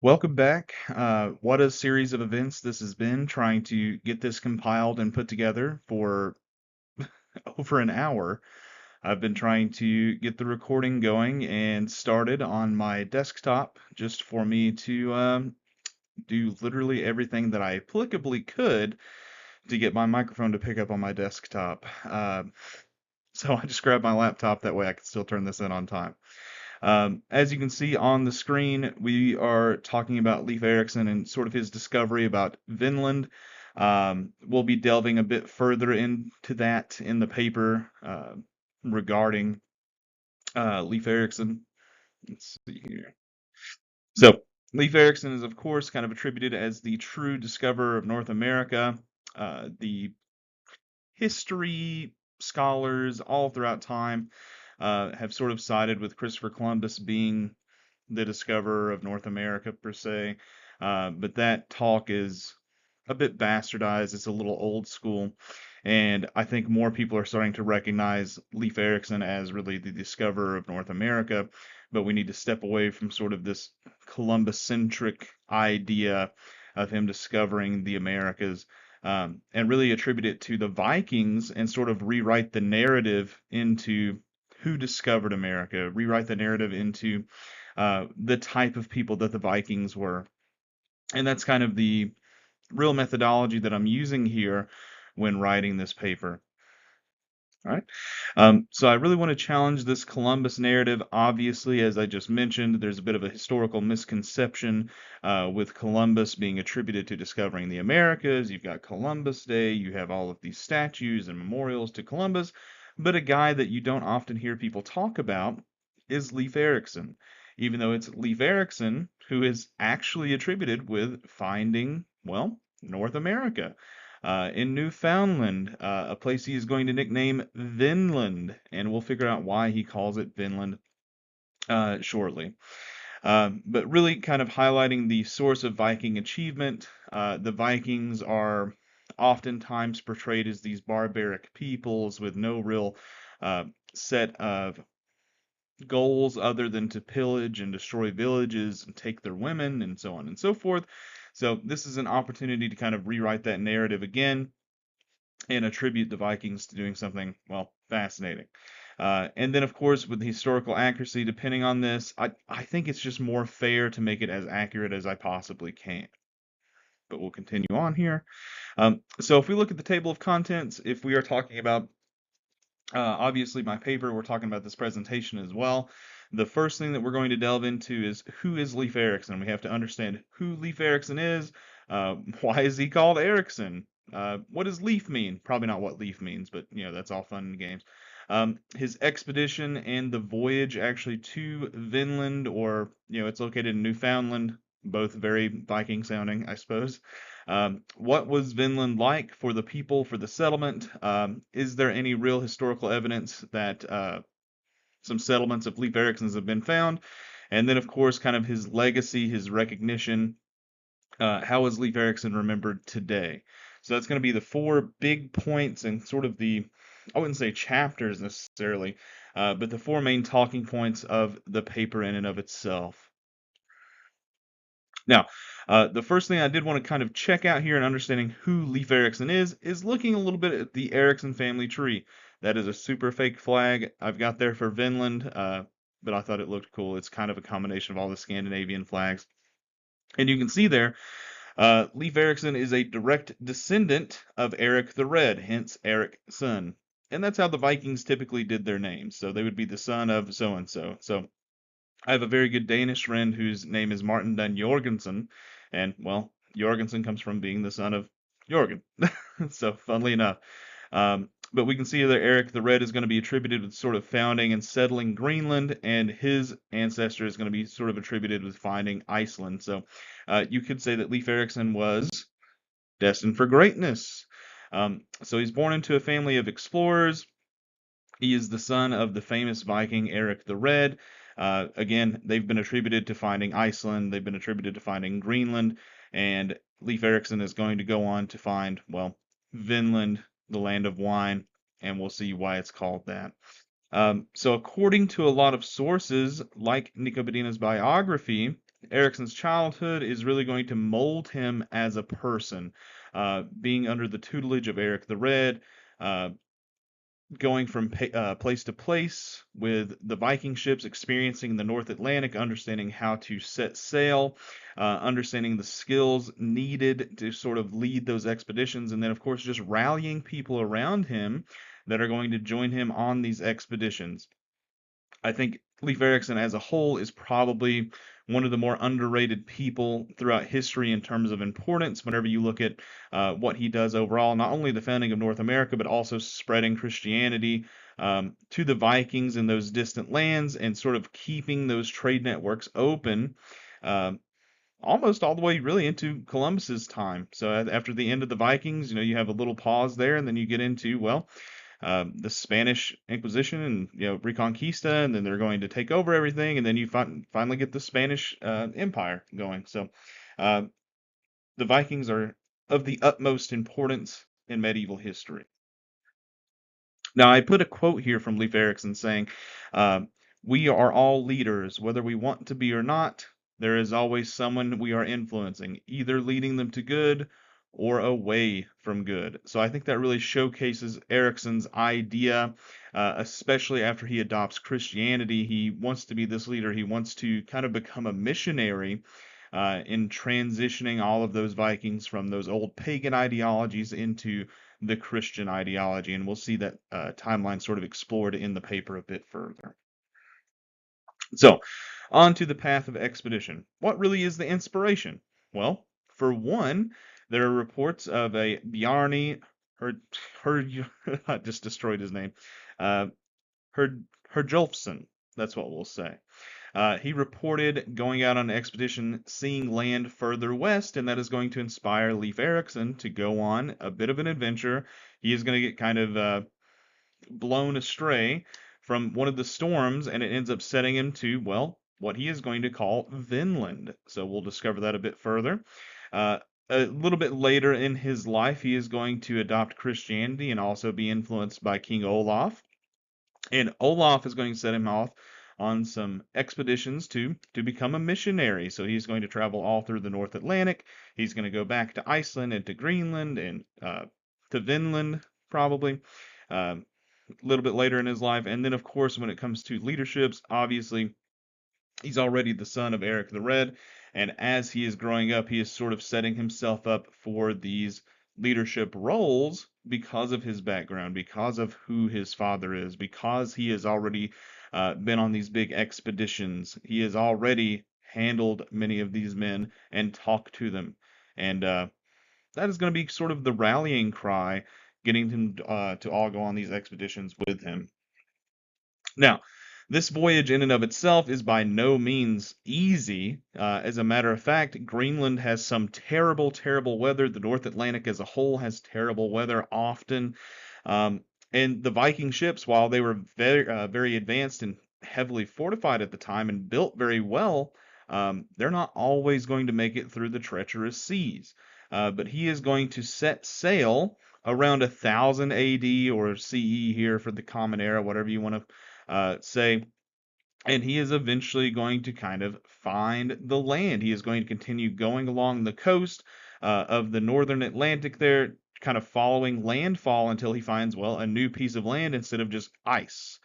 Welcome back. What a series of events this has been, trying to get this compiled and put together for over an hour. I've been trying to get the recording going and started on my desktop just for me to do literally everything that I applicably could to get my microphone to pick up on my desktop. So I just grabbed my laptop, that way I can still turn this in on time. As you can see on the screen, we are talking about Leif Erikson and sort of his discovery about Vinland. We'll be delving a bit further into that in the paper regarding Leif Erikson. Let's see here. So, Leif Erikson is, of course, kind of attributed as the true discoverer of North America. The history scholars all throughout time have sort of sided with Christopher Columbus being the discoverer of North America per se, but that talk is a bit bastardized. It's a little old school, and I think more people are starting to recognize Leif Erikson as really the discoverer of North America. But we need to step away from sort of this Columbus-centric idea of him discovering the Americas, and really attribute it to the Vikings and sort of rewrite the narrative into who discovered America, rewrite the narrative into the type of people that the Vikings were. And that's kind of the real methodology that I'm using here when writing this paper. All right. So I really want to challenge this Columbus narrative. Obviously, as I just mentioned, there's a bit of a historical misconception with Columbus being attributed to discovering the Americas. You've got Columbus Day, you have all of these statues and memorials to Columbus, but a guy that you don't often hear people talk about is Leif Erikson, even though it's Leif Erikson who is actually attributed with finding, well, North America in Newfoundland, a place he is going to nickname Vinland, and we'll figure out why he calls it Vinland shortly. But really kind of highlighting the source of Viking achievement. The Vikings are oftentimes portrayed as these barbaric peoples with no real set of goals other than to pillage and destroy villages and take their women and so on and so forth. So this is an opportunity to kind of rewrite that narrative again and attribute the Vikings to doing something, well, fascinating. And then, of course, with the historical accuracy, depending on this, I think it's just more fair to make it as accurate as I possibly can. But we'll continue on here. So if we look at the table of contents, if we are talking about obviously my paper, we're talking about this presentation as well. The first thing that we're going to delve into is who is Leif Erikson. We have to understand who Leif Erikson is. Why is he called Erikson? What does Leif mean? Probably not what Leif means, but that's all fun and games. His expedition and the voyage actually to Vinland, or it's located in Newfoundland, both very Viking sounding, I suppose. What was Vinland like for the people, for the settlement? Is there any real historical evidence that some settlements of Leif Erikson's have been found? And then, of course, kind of his legacy, his recognition. How is Leif Erikson remembered today? So that's going to be the four big points and sort of I wouldn't say chapters necessarily, but the four main talking points of the paper in and of itself. Now, the first thing I did want to kind of check out here in understanding who Leif Erikson is looking a little bit at the Erikson family tree. That is a super fake flag I've got there for Vinland, but I thought it looked cool. It's kind of a combination of all the Scandinavian flags. And you can see there, Leif Erikson is a direct descendant of Eric the Red, hence Erikson. And that's how the Vikings typically did their names. So they would be the son of so and so. So I have a very good Danish friend whose name is Martin Dan Jorgensen, and well, Jorgensen comes from being the son of Jorgen. So, funnily enough. But we can see that Eric the Red is going to be attributed with sort of founding and settling Greenland, and his ancestor is going to be sort of attributed with finding Iceland. So, you could say that Leif Erikson was destined for greatness. So, he's born into a family of explorers. He is the son of the famous Viking Eric the Red. Again, they've been attributed to finding Iceland, they've been attributed to finding Greenland, and Leif Erikson is going to go on to find, well, Vinland, the land of wine, and we'll see why it's called that. So according to a lot of sources, like Nicobedina's biography, Erikson's childhood is really going to mold him as a person. Being under the tutelage of Eric the Red, uh, going from place to place with the Viking ships, experiencing the North Atlantic, understanding how to set sail, understanding the skills needed to sort of lead those expeditions, and then, of course, just rallying people around him that are going to join him on these expeditions. I think Leif Erikson as a whole is probably one of the more underrated people throughout history in terms of importance. Whenever you look at what he does overall, not only the founding of North America, but also spreading Christianity to the Vikings in those distant lands and sort of keeping those trade networks open. Uh, Almost all the way really into Columbus's time. So after the end of the Vikings, you have a little pause there, and then you get into, well, the Spanish Inquisition and Reconquista, and then they're going to take over everything, and then you finally get the Spanish Empire going. So uh, the Vikings are of the utmost importance in medieval history. Now, I put a quote here from Leif Erikson saying, uh, "We are all leaders, whether we want to be or not. There is always someone we are influencing, either leading them to good or away from good." So I think that really showcases Erikson's idea, especially after he adopts Christianity. He wants to be this leader. He wants to kind of become a missionary in transitioning all of those Vikings from those old pagan ideologies into the Christian ideology. And we'll see that timeline sort of explored in the paper a bit further. So, on to the path of expedition. What really is the inspiration? Well, for one, there are reports of a Bjarni her her I just destroyed his name. Uh, her Herjolfsson. That's what we'll say. He reported going out on an expedition, seeing land further west, and that is going to inspire Leif Erikson to go on a bit of an adventure. He is going to get kind of blown astray from one of the storms, and it ends up setting him to, well, what he is going to call Vinland. So we'll discover that a bit further. Uh, a little bit later in his life, he is going to adopt Christianity and also be influenced by King Olaf. And Olaf is going to set him off on some expeditions to become a missionary. So he's going to travel all through the North Atlantic. He's going to go back to Iceland and to Greenland and to Vinland, probably. A little bit later in his life. And then, of course, when it comes to leaderships, obviously, he's already the son of Eric the Red. And as he is growing up, he is sort of setting himself up for these leadership roles because of his background, because of who his father is, because he has already been on these big expeditions. He has already handled many of these men and talked to them. And that is going to be sort of the rallying cry, getting him to all go on these expeditions with him. Now, this voyage in and of itself is by no means easy. As a matter of fact, Greenland has some terrible, terrible weather. The North Atlantic as a whole has terrible weather often. Um, and the Viking ships, while they were very advanced and heavily fortified at the time and built very well, they're not always going to make it through the treacherous seas. But he is going to set sail around 1000 AD or CE here for the Common Era, whatever you want to say, and he is eventually going to kind of find the land. He is going to continue going along the coast of the northern Atlantic there, kind of following landfall until he finds, well, a new piece of land instead of just ice.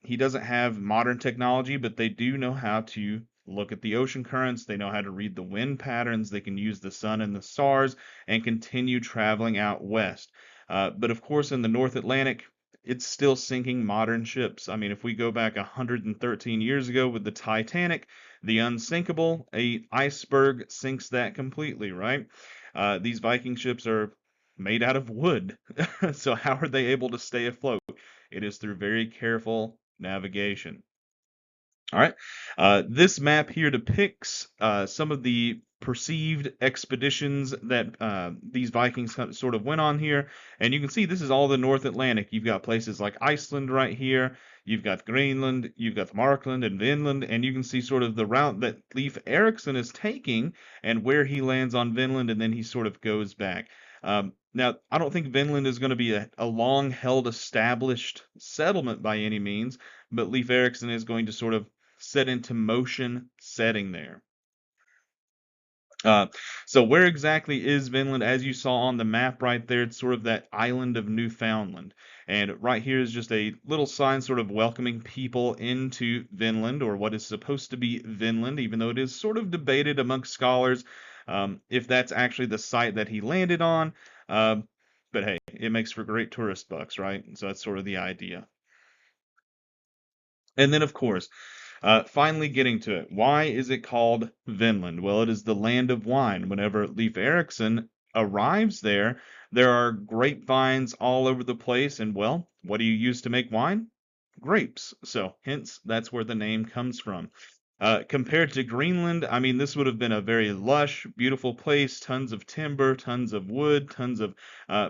He doesn't have modern technology, but they do know how to look at the ocean currents. They know how to read the wind patterns. They can use the sun and the stars and continue traveling out west. But of course, in the North Atlantic, it's still sinking modern ships. I mean, if we go back 113 years ago with the Titanic, the unsinkable, a iceberg sinks that completely, right? These Viking ships are made out of wood. So how are they able to stay afloat? It is through very careful navigation. All right. This map here depicts some of the perceived expeditions that these Vikings sort of went on here. And you can see this is all the North Atlantic. You've got places like Iceland right here. You've got Greenland. You've got Markland and Vinland. And you can see sort of the route that Leif Erikson is taking and where he lands on Vinland. And then he sort of goes back. Now, I don't think Vinland is going to be a long-held established settlement by any means, but Leif Erikson is going to sort of set into motion setting there. Uh, so where exactly is Vinland? As you saw on the map right there, it's sort of that island of Newfoundland. And right here is just a little sign sort of welcoming people into Vinland, or what is supposed to be Vinland, even though it is sort of debated amongst scholars if that's actually the site that he landed on. Um, but hey, it makes for great tourist bucks, right? So that's sort of the idea. And then, of course, finally getting to it. Why is it called Vinland? Well, it is the land of wine. Whenever Leif Erikson arrives there, there are grapevines all over the place. And, well, what do you use to make wine? Grapes. So, hence, that's where the name comes from. Compared to Greenland, I mean, this would have been a very lush, beautiful place, tons of timber, tons of wood, tons of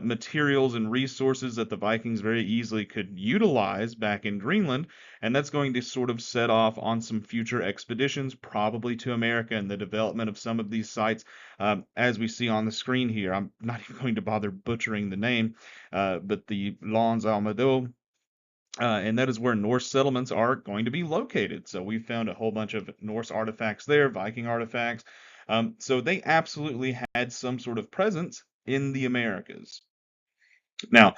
materials and resources that the Vikings very easily could utilize back in Greenland. And that's going to sort of set off on some future expeditions, probably to America, and the development of some of these sites, as we see on the screen here. I'm not even going to bother butchering the name, but the Lons Almedo, and that is where Norse settlements are going to be located. So we found a whole bunch of Norse artifacts there, Viking artifacts. So they absolutely had some sort of presence in the Americas. Now,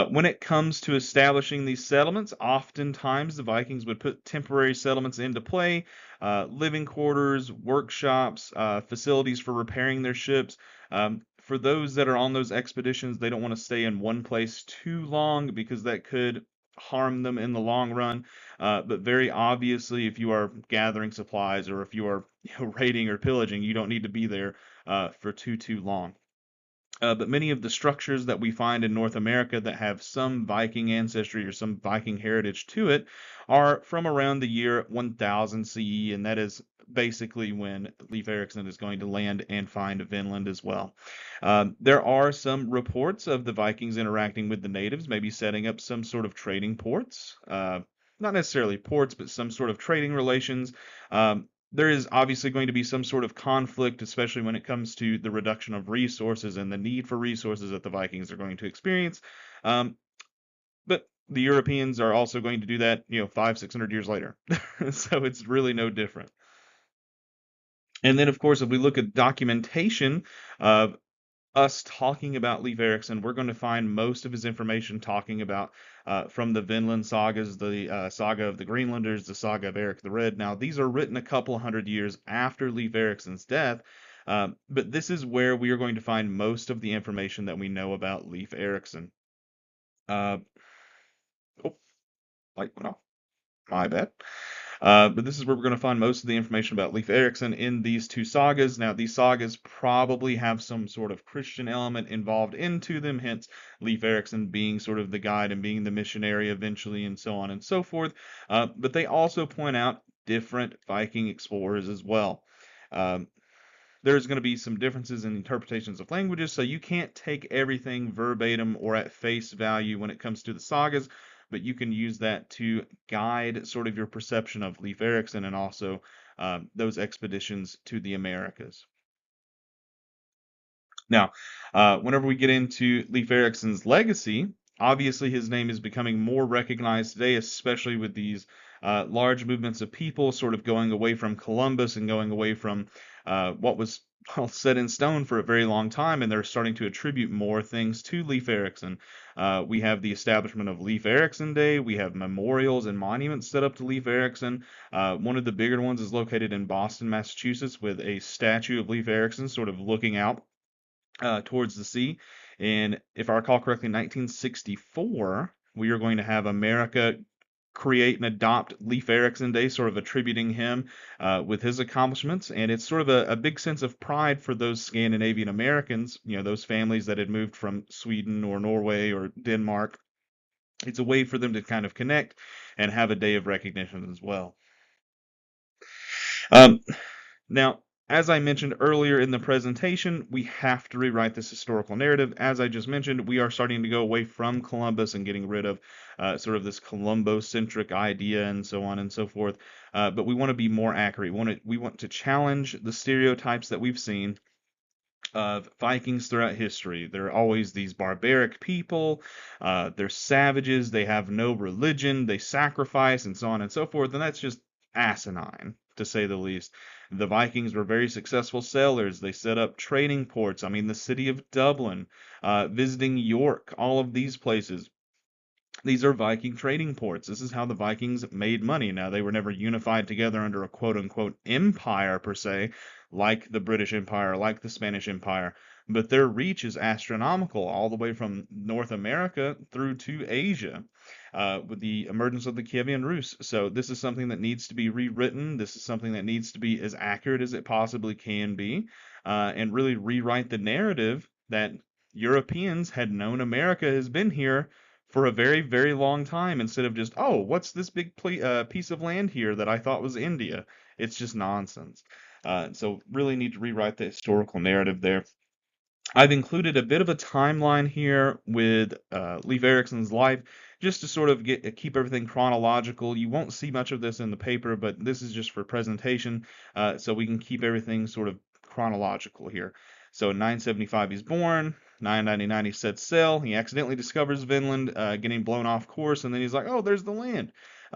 when it comes to establishing these settlements, oftentimes the Vikings would put temporary settlements into play, living quarters, workshops, facilities for repairing their ships. For those that are on those expeditions, they don't want to stay in one place too long because that could harm them in the long run. But very obviously, if you are gathering supplies or if you are raiding or pillaging, you don't need to be there for too long. But many of the structures that we find in North America that have some Viking ancestry or some Viking heritage to it are from around the year 1000 CE, and that is basically when Leif Erikson is going to land and find Vinland as well. There are some reports of the Vikings interacting with the natives, maybe setting up some sort of trading ports. Not necessarily ports, but some sort of trading relations. There is obviously going to be some sort of conflict, especially when it comes to the reduction of resources and the need for resources that the Vikings are going to experience. Um, but the Europeans are also going to do that, 600 years later. So it's really no different. And then, of course, if we look at documentation of us talking about Leif Erikson, we're going to find most of his information talking about from the Vinland sagas, the saga of the Greenlanders, the saga of Eric the Red. Now, these are written a couple hundred years after Leif Erikson's death, but this is where we are going to find most of the information that we know about Leif Erikson. Uh, oh, light went off. My bad. But this is where we're going to find most of the information about Leif Erikson in these two sagas. Now, these sagas probably have some sort of Christian element involved into them, hence Leif Erikson being sort of the guide and being the missionary eventually, and so on and so forth. But they also point out different Viking explorers as well. Um, there's going to be some differences in interpretations of languages, so you can't take everything verbatim or at face value when it comes to the sagas, but you can use that to guide sort of your perception of Leif Erikson and also those expeditions to the Americas. Now, whenever we get into Leif Erikson's legacy, obviously his name is becoming more recognized today, especially with these large movements of people sort of going away from Columbus and going away from what was well set in stone for a very long time, and they're starting to attribute more things to Leif Erikson. We have the establishment of Leif Erikson Day. We have memorials and monuments set up to Leif Erikson. One of the bigger ones is located in Boston, Massachusetts, with a statue of Leif Erikson sort of looking out towards the sea. And if I recall correctly, in 1964, we are going to have America create and adopt Leif Erikson Day, sort of attributing him with his accomplishments. And it's sort of a big sense of pride for those Scandinavian Americans, those families that had moved from Sweden or Norway or Denmark. It's a way for them to kind of connect and have a day of recognition as well. Um, Now, as I mentioned earlier in the presentation, we have to rewrite this historical narrative. As I just mentioned, we are starting to go away from Columbus and getting rid of sort of this Columbo-centric idea and so on and so forth. But we want to be more accurate. We want to challenge the stereotypes that we've seen of Vikings throughout history. They're always these barbaric people. They're savages. They have no religion. They sacrifice and so on and so forth. And that's just asinine. to say the least. The Vikings were very successful sailors. They set up trading ports. I mean, the city of Dublin, visiting York, all of these places. These are Viking trading ports. This is how the Vikings made money. Now, they were never unified together under a quote unquote empire per se, like the British Empire, like the Spanish Empire, but their reach is astronomical all the way from North America through to Asia, with the emergence of the Kievan Rus. So, this is something that needs to be rewritten. This is something that needs to be as accurate as it possibly can be, and really rewrite the narrative that Europeans had known America has been here for a very, very long time instead of just, oh, what's this big piece of land here that I thought was India? It's just nonsense. So really need to rewrite the historical narrative there. I've included a bit of a timeline here with Leif Erikson's life, just to sort of keep everything chronological. You won't see much of this in the paper, but this is just for presentation, so we can keep everything sort of chronological here. So in 975 he's born. 999 he sets sail. He accidentally discovers Vinland, getting blown off course, and then he's like, "Oh, there's the land."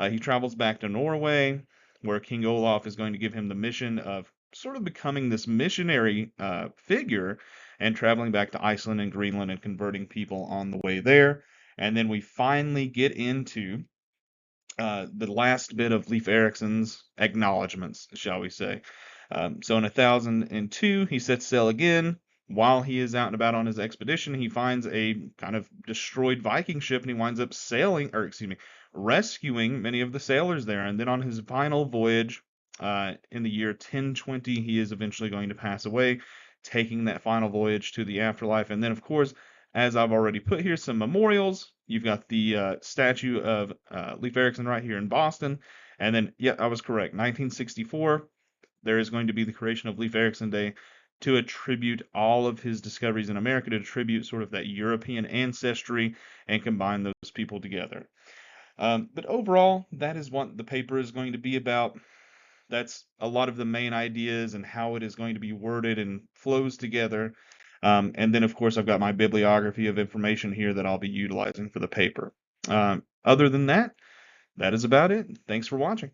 He travels back to Norway, where King Olaf is going to give him the mission of sort of becoming this missionary figure and traveling back to Iceland and Greenland and converting people on the way there. And then we finally get into the last bit of Leif Erikson's acknowledgments, shall we say. So in 1002, he sets sail again. While he is out and about on his expedition, he finds a kind of destroyed Viking ship and he winds up sailing, or excuse me, rescuing many of the sailors there. And then on his final voyage, in the year 1020, he is eventually going to pass away, taking that final voyage to the afterlife. And then, of course, as I've already put here, some memorials. You've got the statue of Leif Erikson right here in Boston. And then, yeah, I was correct. 1964, there is going to be the creation of Leif Erikson Day to attribute all of his discoveries in America, to attribute sort of that European ancestry and combine those people together. But overall, that is what the paper is going to be about. That's a lot of the main ideas and how it is going to be worded and flows together. And then, of course, I've got my bibliography of information here that I'll be utilizing for the paper. Other than that, that is about it. Thanks for watching.